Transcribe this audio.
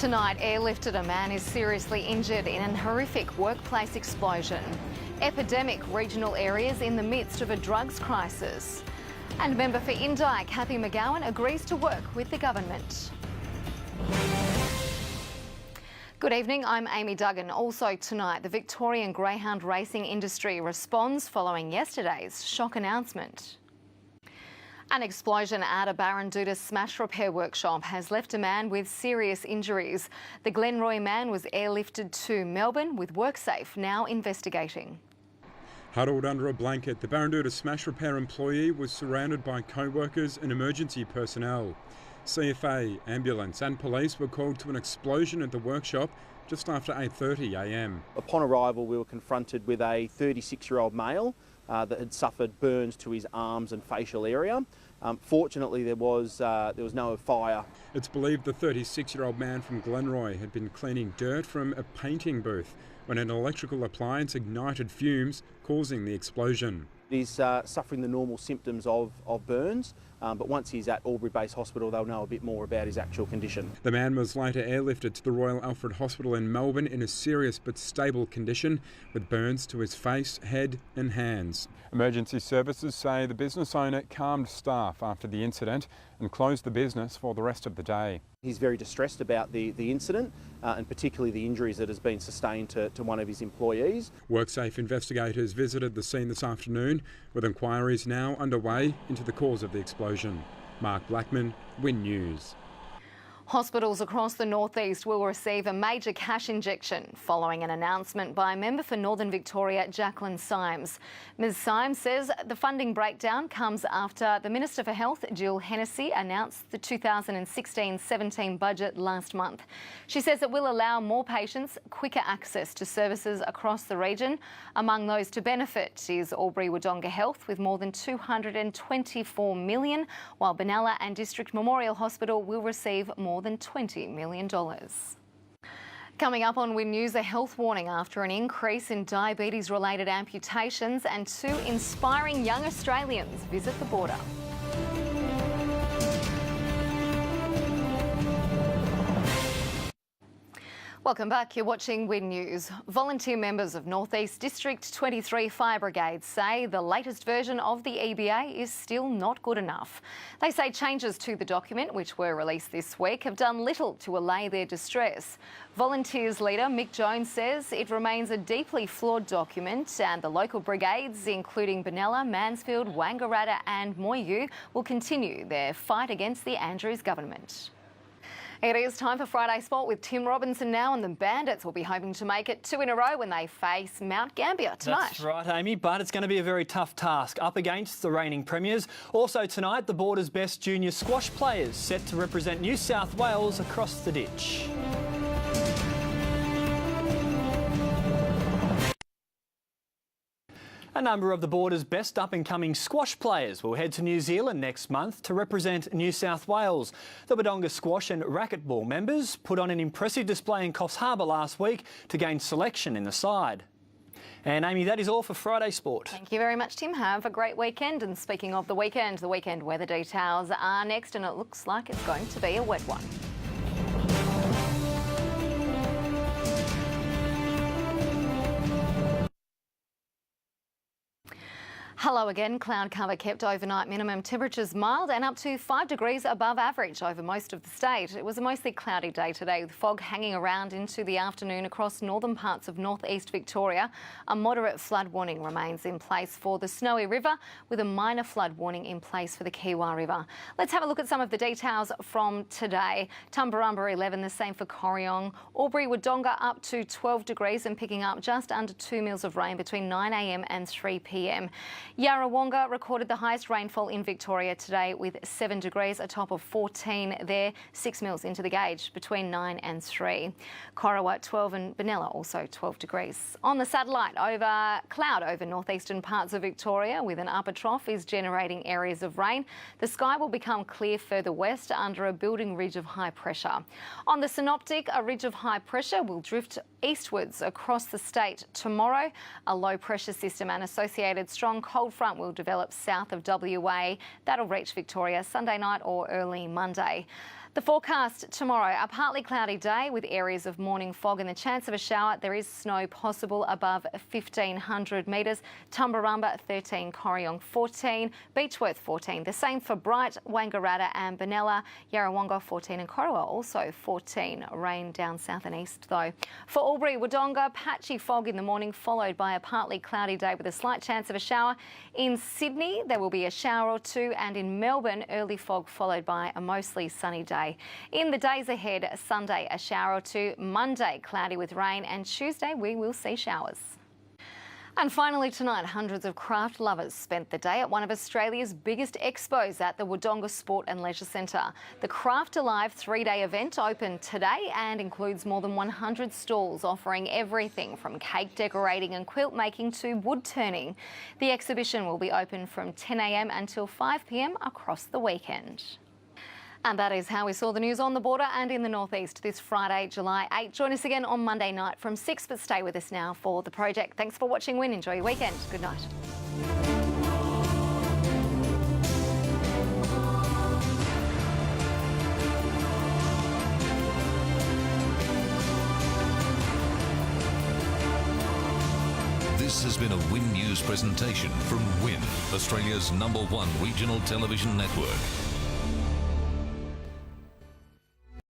Tonight, airlifted a man is seriously injured in a horrific workplace explosion. Epidemic regional areas in the midst of a drugs crisis. And member for Indi, Cathy McGowan, agrees to work with the government. Good evening, I'm Amy Duggan. Also tonight, the Victorian greyhound racing industry responds following yesterday's shock announcement. An explosion at a Barranduda smash repair workshop has left a man with serious injuries. The Glenroy man was airlifted to Melbourne with WorkSafe now investigating. Huddled under a blanket, the Barranduda smash repair employee was surrounded by co-workers and emergency personnel. CFA, ambulance and police were called to an explosion at the workshop just after 8:30 a.m. Upon arrival, we were confronted with a 36-year-old male that had suffered burns to his arms and facial area. Fortunately, there was no fire. It's believed the 36-year-old man from Glenroy had been cleaning dirt from a painting booth when an electrical appliance ignited fumes, causing the explosion. He's suffering the normal symptoms of burns, but once he's at Albury-based hospital, they'll know a bit more about his actual condition. The man was later airlifted to the Royal Alfred Hospital in Melbourne in a serious but stable condition, with burns to his face, head and hands. Emergency services say the business owner calmed staff after the incident and closed the business for the rest of the day. He's very distressed about the incident and particularly the injuries that has been sustained to one of his employees. WorkSafe investigators visited the scene this afternoon, with inquiries now underway into the cause of the explosion. Mark Blackman, Win News. Hospitals across the northeast will receive a major cash injection following an announcement by member for Northern Victoria, Jacqueline Symes. Ms Symes says the funding breakdown comes after the Minister for Health, Jill Hennessy, announced the 2016-17 budget last month. She says it will allow more patients quicker access to services across the region. Among those to benefit is Albury-Wodonga Health with more than $224 million, while Benalla and District Memorial Hospital will receive more than $20 million. Coming up on Win News, a health warning after an increase in diabetes-related amputations, and 2 inspiring young Australians visit the border. Welcome back. You're watching Win News. Volunteer members of North East District 23 Fire Brigade say the latest version of the EBA is still not good enough. They say changes to the document, which were released this week, have done little to allay their distress. Volunteers leader Mick Jones says it remains a deeply flawed document, and the local brigades, including Benalla, Mansfield, Wangaratta and Moyu, will continue their fight against the Andrews government. It is time for Friday Sport with Tim Robinson now, and the Bandits will be hoping to make it 2 in a row when they face Mount Gambier tonight. That's right, Amy, but it's going to be a very tough task up against the reigning premiers. Also tonight, the border's best junior squash players set to represent New South Wales across the ditch. A number of the border's best up-and-coming squash players will head to New Zealand next month to represent New South Wales. The Wodonga squash and racquetball members put on an impressive display in Coffs Harbour last week to gain selection in the side. And Amy, that is all for Friday Sport. Thank you very much, Tim. Have a great weekend. And speaking of the weekend weather details are next, and it looks like it's going to be a wet one. Hello again. Cloud cover kept overnight minimum temperatures mild and up to 5 degrees above average over most of the state. It was a mostly cloudy day today, with fog hanging around into the afternoon across northern parts of northeast Victoria. A moderate flood warning remains in place for the Snowy River, with a minor flood warning in place for the Kiwa River. Let's have a look at some of the details from today. Tumbarumba 11, the same for Corryong. Albury-Wodonga up to 12 degrees and picking up just under 2 mils of rain between 9 a.m. and 3 p.m. Yarrawonga recorded the highest rainfall in Victoria today with 7 degrees, a top of 14 there, 6 mils into the gauge between 9 and 3. Corowa 12 and Benalla also 12 degrees. On the satellite, cloud over northeastern parts of Victoria with an upper trough is generating areas of rain. The sky will become clear further west under a building ridge of high pressure. On the synoptic, a ridge of high pressure will drift eastwards across the state tomorrow. A low pressure system and associated strong cold front will develop south of WA. That'll reach Victoria Sunday night or early Monday. The forecast tomorrow, a partly cloudy day with areas of morning fog and the chance of a shower. There is snow possible above 1,500 metres. Tumbarumba 13, Corryong 14, Beechworth 14. The same for Bright, Wangaratta and Benalla, Yarrawonga 14 and Corowa also 14. Rain down south and east though. For Albury, Wodonga, patchy fog in the morning followed by a partly cloudy day with a slight chance of a shower. In Sydney, there will be a shower or two, and in Melbourne, early fog followed by a mostly sunny day. In the days ahead, Sunday a shower or two, Monday cloudy with rain, and Tuesday we will see showers. And finally tonight, hundreds of craft lovers spent the day at one of Australia's biggest expos at the Wodonga Sport and Leisure Centre. The Craft Alive 3-day event opened today and includes more than 100 stalls offering everything from cake decorating and quilt making to wood turning. The exhibition will be open from 10 a.m. until 5 p.m. across the weekend. And that is how we saw the news on the border and in the northeast this Friday, July 8. Join us again on Monday night from 6, but stay with us now for The Project. Thanks for watching WIN. Enjoy your weekend. Good night. This has been a WIN News presentation from WIN, Australia's #1 regional television network.